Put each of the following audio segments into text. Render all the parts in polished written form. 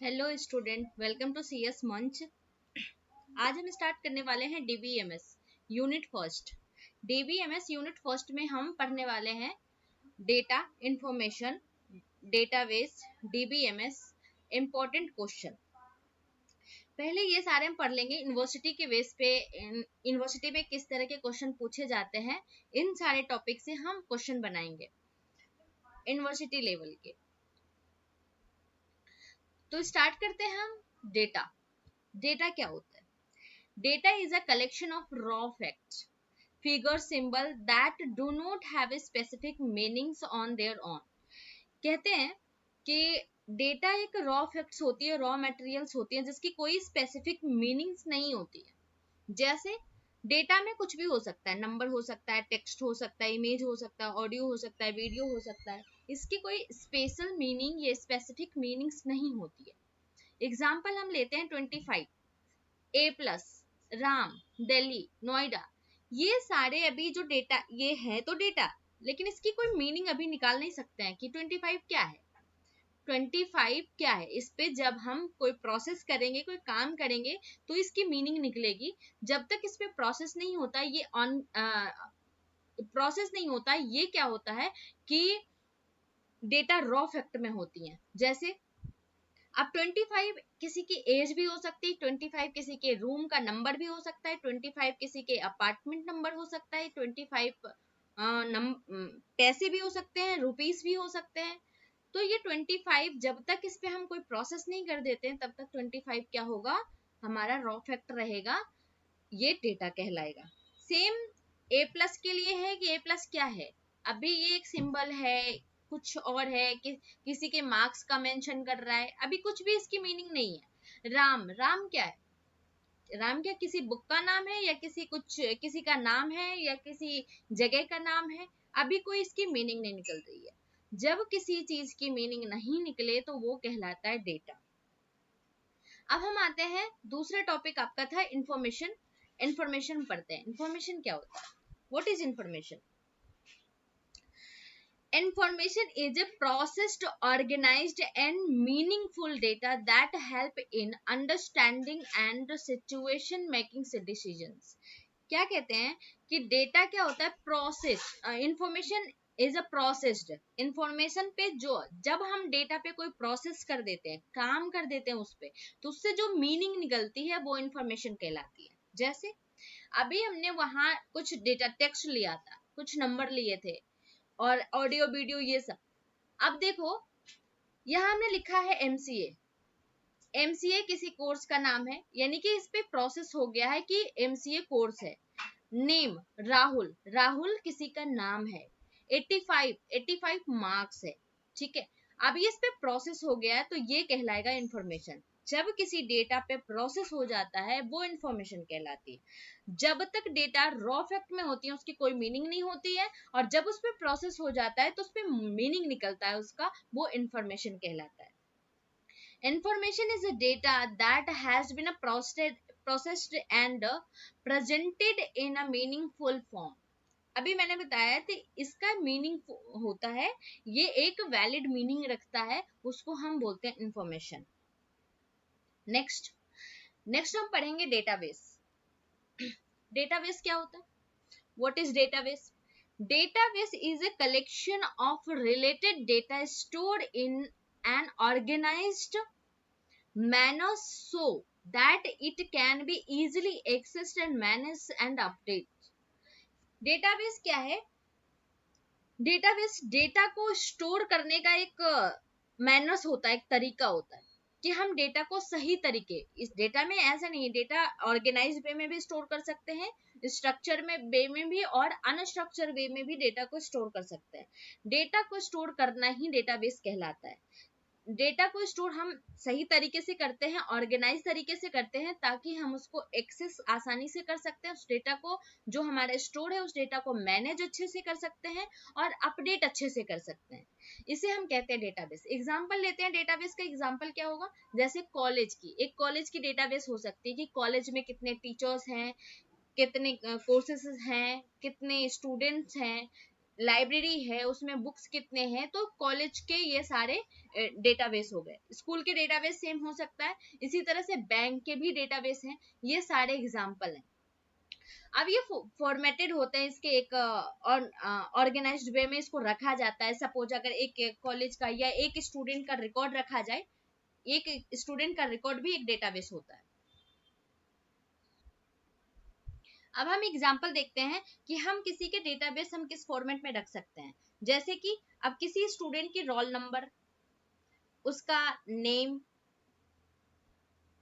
Hello student, welcome to CS मंच। आज हम स्टार्ट करने वाले हैं DBMS unit first. DBMS unit first में हम पढ़ने वाले हैं data, information, database, DBMS, important question. पहले ये सारे हम पढ़ लेंगे यूनिवर्सिटी के बेस पे, यूनिवर्सिटी में किस तरह के क्वेश्चन पूछे जाते हैं। इन सारे टॉपिक से हम क्वेश्चन बनाएंगे यूनिवर्सिटी लेवल के। तो स्टार्ट करते हैं हम। डेटा क्या होता है? Data is a collection of raw facts, figures, symbols that do not have a specific meanings on their own. कहते हैं कि डेटा एक रॉ फैक्ट्स होती है, रॉ मटेरियल्स होती हैं जिसकी कोई स्पेसिफिक मीनिंग्स नहीं होती है। जैसे डेटा में कुछ भी हो सकता है, नंबर हो सकता है, टेक्स्ट हो सकता है, इमेज हो सकता है, ऑडियो हो सकता है, वीडियो हो सकता है। इसकी कोई स्पेशल मीनिंग या स्पेसिफिक मीनिंग्स नहीं होती है। एग्जाम्पल हम लेते हैं 25, A+, राम, दिल्ली, नोएडा। ये सारे अभी जो डेटा ये है तो डेटा, लेकिन इसकी कोई मीनिंग अभी निकाल नहीं सकते हैं कि 25 क्या है, 25 क्या है। इस पे जब हम कोई प्रोसेस करेंगे, कोई काम करेंगे तो इसकी मीनिंग निकलेगी। जब तक इस पे प्रोसेस नहीं होता, ये ऑन प्रोसेस नहीं होता, ये क्या होता है कि डेटा रॉ फैक्ट में होती है। जैसे अब 25 किसी की एज भी हो सकती है, 25 किसी के रूम का नंबर भी हो सकता है, 25 किसी के अपार्टमेंट नंबर हो सकता है, 25 पैसे भी हो सकते हैं, रुपीस भी हो सकते हैं। तो ये 25 जब तक इस पे हम कोई प्रोसेस नहीं कर देते हैं तब तक 25 क्या होगा, हमारा रॉ फैक्ट रहेगा, ये डेटा कहलाएगा। सेम A+ के लिए है कि A+ क्या है। अभी ये एक सिंबल है, कुछ और है कि किसी के मार्क्स का मेंशन कर रहा है, अभी कुछ भी इसकी मीनिंग नहीं है। राम क्या है? राम क्या किसी बुक का नाम है या किसी का नाम है या किसी जगह का नाम है? अभी कोई इसकी मीनिंग नहीं निकल रही है। जब किसी चीज की मीनिंग नहीं निकले तो वो कहलाता है डेटा। अब हम आते हैं, दूसरा टॉपिक आपका था इंफॉर्मेशन। इंफॉर्मेशन पढ़ते हैं। इंफॉर्मेशन क्या होता है? What is information? Information is a processed, organized and meaningful data that help in understanding and situation making decisions. क्या कहते हैं कि डेटा क्या होता है? Process. Information is a processed. Information पे जो जब हम डेटा पे कोई प्रोसेस कर देते हैं, काम कर देते हैं उस पे, तो उससे जो मीनिंग निकलती है वो इंफॉर्मेशन कहलाती है। जैसे अभी हमने वहां कुछ डेटा टेक्स्ट लिया था, कुछ नंबर लिए थे और ऑडियो वीडियो ये सब। अब देखो यहाँ हमने लिखा है MCA। MCA किसी कोर्स का नाम है, यानी कि इस पे प्रोसेस हो गया है कि MCA कोर्स है। नेम राहुल, राहुल किसी का नाम है। 85 मार्क्स है, ठीक है। अब ये इस पे प्रोसेस हो गया है तो ये कहलाएगा इंफॉर्मेशन। जब किसी डेटा पे प्रोसेस हो जाता है वो इंफॉर्मेशन कहलाती है। जब तक डेटा रॉ फैक्ट में होती है उसकी कोई मीनिंग नहीं होती है, और जब उस पे प्रोसेस हो जाता है तो उस पे मीनिंग निकलता है उसका, वो इंफॉर्मेशन कहलाता है। Information is a data that has been processed and presented in a meaningful form. अभी मैंने बताया था इसका मीनिंग होता है, ये एक वैलिड मीनिंग रखता है, उसको हम बोलते हैं इंफॉर्मेशन। नेक्स्ट हम पढ़ेंगे डेटाबेस। डेटाबेस क्या होता है? What is database? Database is a collection of related data stored in an organized manner so that it can be easily accessed and managed and updated. Database क्या है? Database data को store करने का एक manners होता है, एक तरीका होता है कि हम डेटा को सही तरीके, इस डेटा में ऐसा नहीं है, डेटा ऑर्गेनाइज वे में भी स्टोर कर सकते हैं, स्ट्रक्चर में वे में भी, और अनस्ट्रक्चर वे में भी डेटा को स्टोर कर सकते हैं। डेटा को स्टोर करना ही डेटाबेस कहलाता है। डेटा को स्टोर हम सही तरीके से करते हैं, ऑर्गेनाइज तरीके से करते हैं, ताकि हम उसको एक्सेस आसानी से कर सकते हैं। उस डेटा को जो हमारा स्टोर है उस डेटा को मैनेज अच्छे से कर सकते हैं और अपडेट अच्छे से कर सकते हैं। इसे हम कहते हैं डेटाबेस। एग्जांपल लेते हैं। डेटाबेस का एग्जांपल क्या होगा? जैसे एक कॉलेज की डेटाबेस हो सकती है कि कॉलेज में कितने टीचर्स हैं, कितने कोर्सेज हैं, कितने स्टूडेंट्स हैं, लाइब्रेरी है उसमें बुक्स कितने हैं, तो कॉलेज के ये सारे डेटाबेस हो गए। स्कूल के डेटाबेस सेम हो सकता है, इसी तरह से बैंक के भी डेटाबेस हैं। ये सारे एग्जाम्पल हैं। अब ये फॉर्मेटेड होते हैं, इसके एक ऑर्गेनाइज्ड वे में इसको रखा जाता है। सपोज अगर एक कॉलेज का या एक स्टूडेंट का रिकॉर्ड रखा जाए, एक स्टूडेंट का रिकॉर्ड भी एक डेटाबेस होता है। अब हम एग्जांपल देखते हैं कि हम किसी के डेटाबेस हम किस फॉर्मेट में रख सकते हैं। जैसे कि अब किसी स्टूडेंट की रोल नंबर, उसका नेम,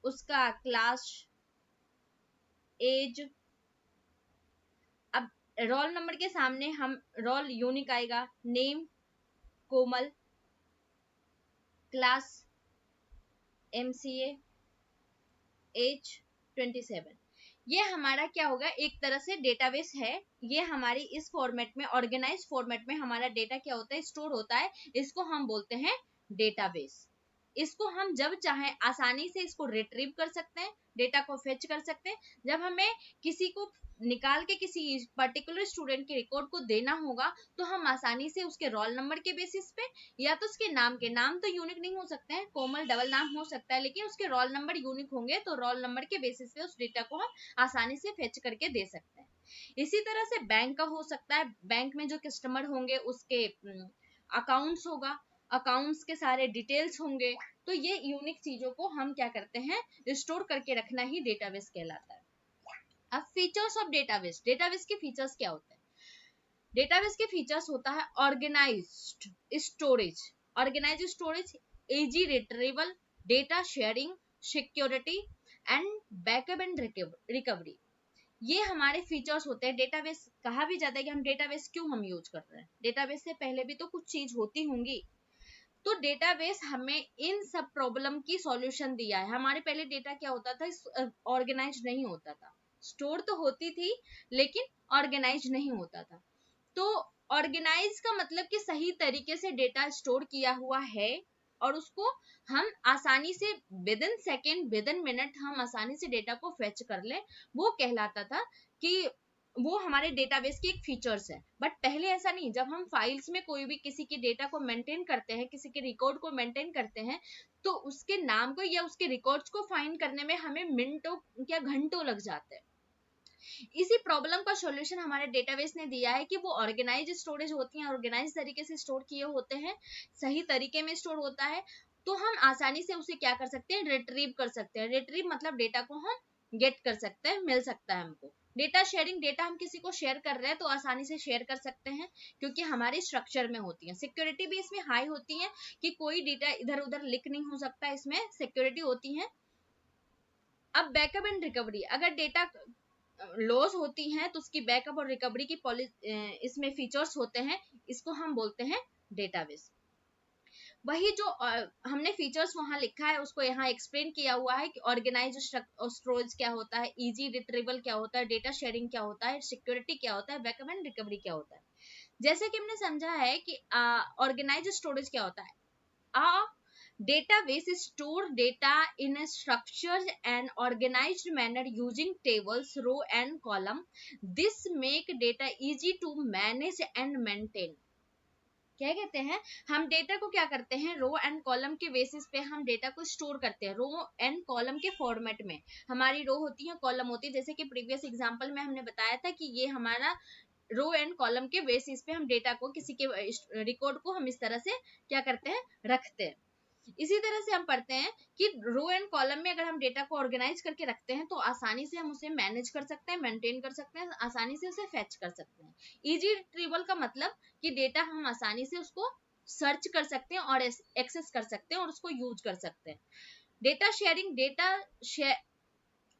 उसका क्लास, एज। अब रोल नंबर के सामने हम रोल यूनिक आएगा, नेम कोमल, क्लास MCA, एज 27। ये हमारा क्या होगा, एक तरह से डेटाबेस है। ये हमारी इस फॉर्मेट में, ऑर्गेनाइज फॉर्मेट में हमारा डेटा क्या होता है, स्टोर होता है। इसको हम बोलते हैं डेटाबेस। इसको हम जब चाहें आसानी से इसको रिट्रीव कर सकते हैं, डेटा को फेच कर सकते हैं। जब हमें किसी को निकाल के किसी पर्टिकुलर स्टूडेंट के रिकॉर्ड को देना होगा, तो हम आसानी से उसके रोल नंबर के बेसिस पे, या तो उसके नाम के, नाम तो यूनिक नहीं हो सकते हैं, कोमल डबल नाम हो सकता है, लेकिन उसके रोल नंबर यूनिक होंगे, तो रोल नंबर के बेसिस पे उस डेटा को हम आसानी से फेच करके दे सकते हैं। इसी तरह से बैंक का हो सकता है, बैंक में जो कस्टमर होंगे उसके अकाउंट्स होगा, अकाउंट्स के सारे डिटेल्स होंगे। तो ये यूनिक चीजों को हम क्या करते हैं, स्टोर करके रखना ही डेटाबेस कहलाता है। अब फीचर्स ऑफ डेटाबेस, डेटाबेस के फीचर्स क्या होते हैं। डेटाबेस के फीचर्स होता है organised storage, organised storage, easy retrieval, data sharing, security and backup and recovery. ये हमारे फीचर्स होते हैं। डेटाबेस कहा भी जाता है कि हम डेटाबेस क्यों हम यूज कर रहे हैं, डेटाबेस से पहले भी तो कुछ चीज होती होंगी। तो डेटाबेस हमें इन सब प्रॉब्लम की सॉल्यूशन दिया है। हमारे पहले डेटा क्या होता था, ऑर्गेनाइज नहीं होता था, स्टोर तो होती थी लेकिन ऑर्गेनाइज नहीं होता था। तो ऑर्गेनाइज का मतलब कि सही तरीके से डेटा स्टोर किया हुआ है, और उसको हम आसानी से with in second, with in minute हम आसानी से डेटा को फेच कर ले, वो कहलाता था कि वो हमारे डेटाबेस की एक फीचर्स है। बट पहले ऐसा नहीं, जब हम फाइल्स में कोई भी किसी के डेटा को मेंटेन करते हैं, किसी के रिकॉर्ड को मेंटेन करते हैं, तो उसके नाम को या उसके रिकॉर्ड्स को फाइंड करने में हमें मिनटों या घंटों लग जाते हैं। इसी प्रॉब्लम का सॉल्यूशन हमारे डेटाबेस ने दिया है कि वो ऑर्गेनाइज स्टोरेज होती हैं, ऑर्गेनाइज तरीके से स्टोर किए होते हैं, सही तरीके में स्टोर होता है। तो हम आसानी से उसे क्या कर सकते हैं, रिट्रीव कर सकते हैं। रिट्रीव मतलब डेटा को हम गेट कर सकते हैं, मिल सकता है हमको। डेटा शेयरिंग, डेटा हम किसी को शेयर कर रहे हैं तो आसानी से शेयर कर सकते हैं, क्योंकि हमारे स्ट्रक्चर में होती है। सिक्योरिटी भी इसमें हाई होती है कि कोई डेटा इधर उधर लीक नहीं हो सकता, इसमें सिक्योरिटी होती है। अब बैकअप एंड रिकवरी, अगर डेटा लॉस होती हैं तो उसकी बैकअप और रिकवरी की इसमें फीचर्स होते हैं, इसको हम बोलते हैं डेटाबेस। वही जो हमने फीचर्स वहां लिखा है उसको यहाँ एक्सप्लेन किया हुआ है कि ऑर्गेनाइज स्टोरेज क्या होता है, इजी रिट्रीवल क्या होता है, डेटा शेयरिंग क्या होता है, सिक्योरिटी क्या होता है, बैकअप एंड रिकवरी क्या होता है। जैसे कि हमने समझा है कि ऑर्गेनाइज स्टोरेज क्या होता है, a database store data in a structured and organized manner using tables, row and column. This make data easy to manage and maintain. क्या कहते हैं, हम डेटा को क्या करते हैं, रो एंड कॉलम के बेसिस पे हम डेटा को स्टोर करते हैं, रो एंड कॉलम के फॉर्मेट में। हमारी रो होती है, कॉलम होती है, जैसे कि प्रीवियस एग्जांपल में हमने बताया था कि ये हमारा रो एंड कॉलम के बेसिस पे हम डेटा को, किसी के रिकॉर्ड को हम इस तरह से क्या करते हैं, रखते हैं। इसी तरह से हम पढ़ते हैं कि रो एंड कॉलम में अगर हम डेटा को ऑर्गेनाइज करके रखते हैं तो आसानी से हम उसे मैनेज कर सकते हैं, मेंटेन कर सकते हैं, आसानी से उसे फेच कर सकते हैं। इजी रिट्रीवल का मतलब कि डेटा हम आसानी से उसको सर्च कर सकते हैं और एक्सेस कर सकते हैं और उसको यूज कर सकते हैं। Data sharing,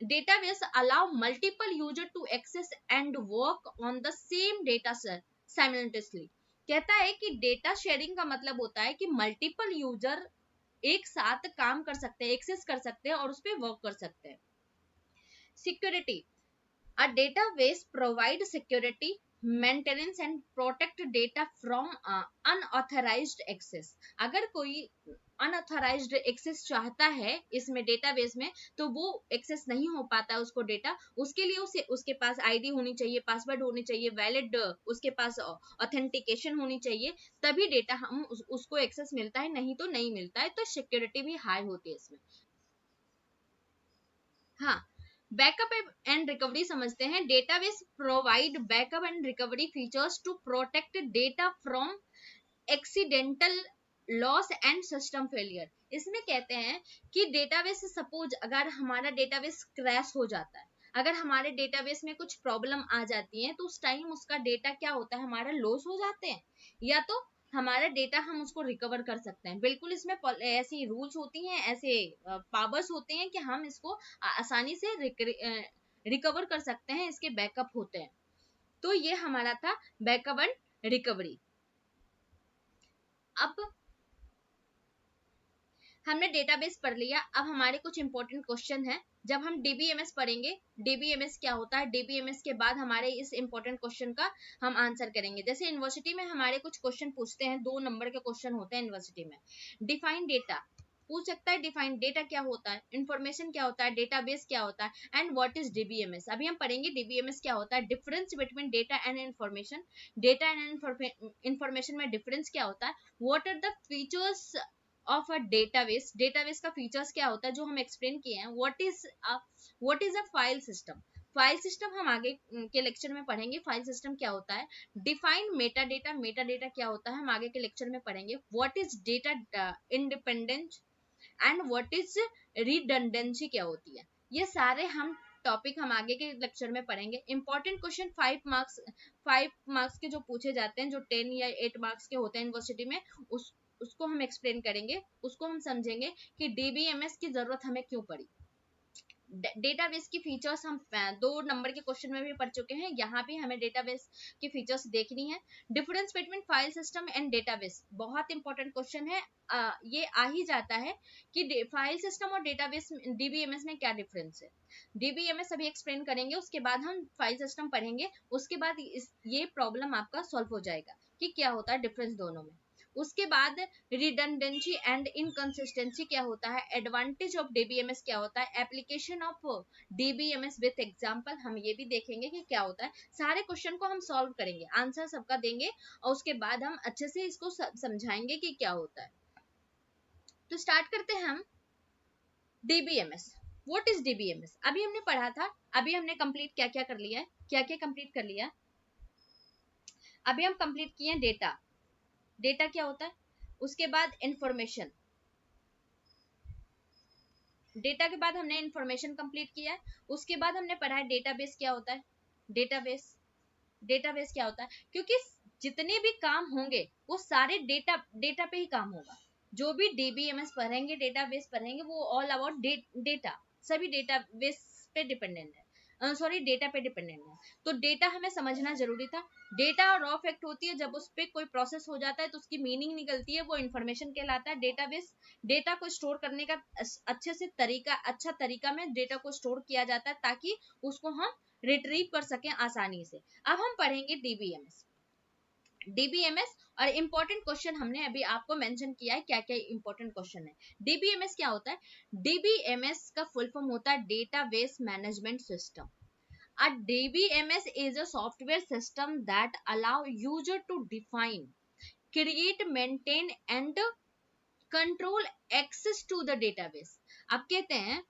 database allow multiple user to access and work on the same data set simultaneously। कहता है कि डेटा शेयरिंग का मतलब होता है कि मल्टीपल यूजर एक साथ काम कर सकते हैं, एक्सेस कर सकते हैं और उस पर वर्क कर सकते हैं। Security, a database provide security, maintenance and protect data from unauthorised access. अगर कोई अनऑथराइज्ड एक्सेस चाहता है इसमें डेटाबेस में, तो वो एक्सेस नहीं हो पाता है उसको डेटा, उसके लिए उसे उसके पास आईडी होनी चाहिए, पासवर्ड होनी चाहिए, वैलिड उसके पास ऑथेंटिकेशन होनी चाहिए, तभी डेटा हम उसको एक्सेस मिलता है, नहीं तो नहीं मिलता है। तो सिक्योरिटी भी हाई होती है इसमें। हाँ, बैकअप एंड रिकवरी समझते हैं। Database provide backup and recovery features to protect data from accidental loss and system failure. इसमें कहते हैं कि डेटाबेस, सपोज अगर हमारा डेटाबेस क्रैश हो जाता है, अगर हमारे डेटाबेस में कुछ प्रॉब्लम आ जाती है, तो उस टाइम उसका डेटा क्या होता है, हमारा लॉस हो जाते हैं, या तो हमारा डेटा हम उसको रिकवर कर सकते हैं। बिल्कुल इसमें ऐसी रूल्स होती हैं, ऐसे पावर्स होते हैं कि हम इसको आसानी से रिकवर कर सकते हैं, इसके बैकअप होते हैं। तो ये हमारा था बैकअप एंड रिकवरी। अब हमने डेटाबेस पढ़ लिया, अब हमारे कुछ इंपॉर्टेंट क्वेश्चन है। जब हम डीबीएमएस पढ़ेंगे, डीबीएमएस क्या होता है, डीबीएमएस के बाद हमारे इस इंपॉर्टेंट क्वेश्चन का हम आंसर करेंगे। जैसे यूनिवर्सिटी में हमारे कुछ क्वेश्चन पूछते हैं, 2 नंबर के क्वेश्चन होते हैं यूनिवर्सिटी में। डिफाइन डेटा पूछ सकता है, डिफाइन डेटा क्या होता है, इंफॉर्मेशन क्या होता है, डेटाबेस क्या होता है, एंड व्हाट इज डीबीएमएस। अभी हम पढ़ेंगे डीबीएमएस क्या होता है, difference between data and information, data and information में डिफरेंस क्या होता है, what are the features of a database, database का फीचर्स क्या होता है जो हम एक्सप्लेन किए हैं, what is a file system, file system हम आगे के लेक्चर में पढ़ेंगे, फाइल सिस्टम क्या होता है। Define Meta data, Meta data क्या होता है हम आगे के लेक्चर में पढ़ेंगे। What is data independent and what is redundancy क्या होती है, ये सारे हम टॉपिक हम आगे के लेक्चर में पढ़ेंगे। इंपॉर्टेंट क्वेश्चन 5 मार्क्स के जो पूछे जाते हैं, जो 10 या 8 मार्क्स के होते हैं यूनिवर्सिटी में, उसको हम एक्सप्लेन करेंगे, उसको हम समझेंगे कि डीबीएमएस की जरूरत हमें क्यों पड़ी। डेटाबेस की फीचर्स हम 2 नंबर के क्वेश्चन में भी पढ़ चुके हैं, यहाँ भी हमें डेटाबेस की फीचर्स देखनी है। Difference between file system and database बहुत इंपॉर्टेंट क्वेश्चन है। ये आ ही जाता है कि फाइल सिस्टम और डेटाबेस डीबीएमएस में क्या डिफरेंस है। डीबीएमएस अभी एक्सप्लेन करेंगे, उसके बाद हम फाइल सिस्टम पढ़ेंगे, उसके बाद ये प्रॉब्लम आपका सॉल्व हो जाएगा कि क्या होता है डिफरेंस दोनों में। उसके बाद रिडंडेंसी एंड इनकंसिस्टेंसी क्या होता है, एडवांटेज ऑफ डीबीएमएस क्या होता है, application of DBMS with example, हम ये भी देखेंगे कि क्या होता है। सारे क्वेश्चन को हम सॉल्व करेंगे, आंसर सबका देंगे, और उसके बाद हम अच्छे से इसको समझाएंगे कि क्या होता है। तो स्टार्ट करते हैं हम डीबीएमएस। व्हाट इज डीबीएमएस, अभी हमने पढ़ा था, अभी हमने कंप्लीट क्या क्या कर लिया है, क्या क्या कंप्लीट कर लिया। अभी हम कंप्लीट किए डेटा, डेटा क्या होता है, उसके बाद इंफॉर्मेशन, डेटा के बाद हमने इंफॉर्मेशन कंप्लीट किया है, उसके बाद हमने पढ़ा है डेटाबेस क्या होता है। डेटाबेस, डेटाबेस क्या होता है, क्योंकि जितने भी काम होंगे वो सारे डेटा पे ही काम होगा। जो भी डीबीएमएस पढ़ेंगे, डेटाबेस पढ़ेंगे, वो ऑल अबाउट डेटा, सभी डेटाबेस पे डिपेंडेंट है, सॉरी डेटा पे डिपेंडेंट है। तो डेटा हमें समझना जरूरी था। डेटा और रॉ फैक्ट होती है, जब उस पर कोई प्रोसेस हो जाता है तो उसकी मीनिंग निकलती है, वो इन्फॉर्मेशन कहलाता है। डेटाबेस, डेटा को स्टोर करने का अच्छे से तरीका, अच्छा तरीका में डेटा को स्टोर किया जाता है ताकि उसको हम रिट्रीव कर सकें आसानी से। अब हम पढ़ेंगे डीबीएमएस। डीबीएमएस और इंपॉर्टेंट क्वेश्चन हमने अभी आपको मेंशन किया है, क्या क्या इंपॉर्टेंट क्वेश्चन है। डीबीएमएस क्या होता है, डीबीएमएस का फुल फॉर्म होता है database management system. A DBMS is a software system that allow user to define, create, maintain and control access to the database। अब कहते हैं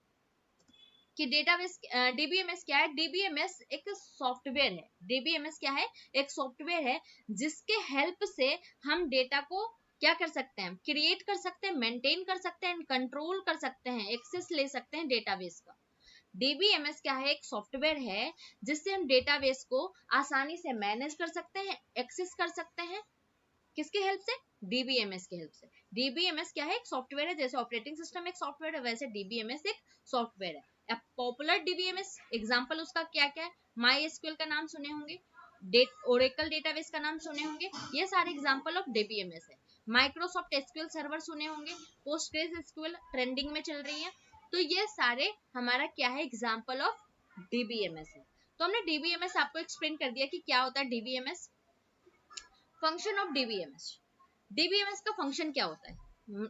कि डेटाबेस, डीबीएमएस क्या है, डीबीएमएस एक सॉफ्टवेयर है। डीबीएमएस क्या है, एक सॉफ्टवेयर है जिसके हेल्प से हम डेटा को क्या कर सकते हैं, क्रिएट कर सकते हैं, मेंटेन कर सकते हैं, कंट्रोल कर सकते हैं, एक्सेस ले सकते हैं डेटाबेस का। डीबीएमएस क्या है, एक सॉफ्टवेयर है जिससे हम डेटाबेस को आसानी से मैनेज कर सकते हैं, एक्सेस कर सकते हैं। किसके हेल्प से, डीबीएमएस के हेल्प से। डीबीएमएस क्या है, एक सॉफ्टवेयर है, जैसे ऑपरेटिंग सिस्टम एक सॉफ्टवेयर है, वैसे डीबीएमएस एक सॉफ्टवेयर है। पॉपुलर डीबीएमएस एग्जांपल उसका क्या क्या है, माई एसक्यूएल का नाम सुने होंगे, ओरेकल डेटाबेस का नाम सुने होंगे, ये सारे एग्जांपल ऑफ डीबीएमएस है। माइक्रोसॉफ्ट एसक्यूएल सर्वर सुने होंगे, पोस्टग्रेस एसक्यूएल ट्रेंडिंग में चल रही है। तो ये सारे हमारा क्या है, एग्जांपल ऑफ डीबीएमएस है। तो हमने डीबीएमएस आपको एक्सप्लेन कर दिया कि क्या होता है DBMS. Function of DBMS, DBMS का फंक्शन क्या होता है,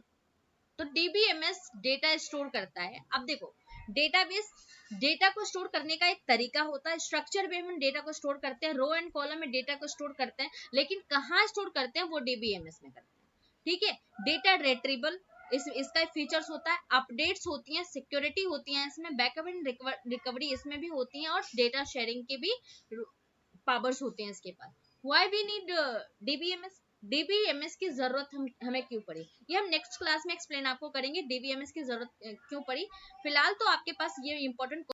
तो DBMS डेटा स्टोर करता है। अब देखो, डेटाबेस डेटा को स्टोर करने का एक तरीका होता है। स्ट्रक्चर में हम डेटा को स्टोर करते हैं, रो एंड कॉलम में डेटा को स्टोर करते हैं, लेकिन कहाँ स्टोर करते हैं वो DBMS में करते हैं। ठीक है, डेटा रेट्रीबल इसका फीचर्स होता है, अपडेट्स होती हैं, सिक्योरिटी होती है इसमें, बैकअप एंड रिकवरी इसमें भी होती है, और डेटा शेयरिंग के भी पावर्स होते हैं इसके पास। Why we need DBMS? DBMS की जरूरत हमें क्यों पड़ी, ये हम नेक्स्ट क्लास में एक्सप्लेन आपको करेंगे, DBMS की जरूरत क्यों पड़ी। फिलहाल तो आपके पास ये इंपॉर्टेंट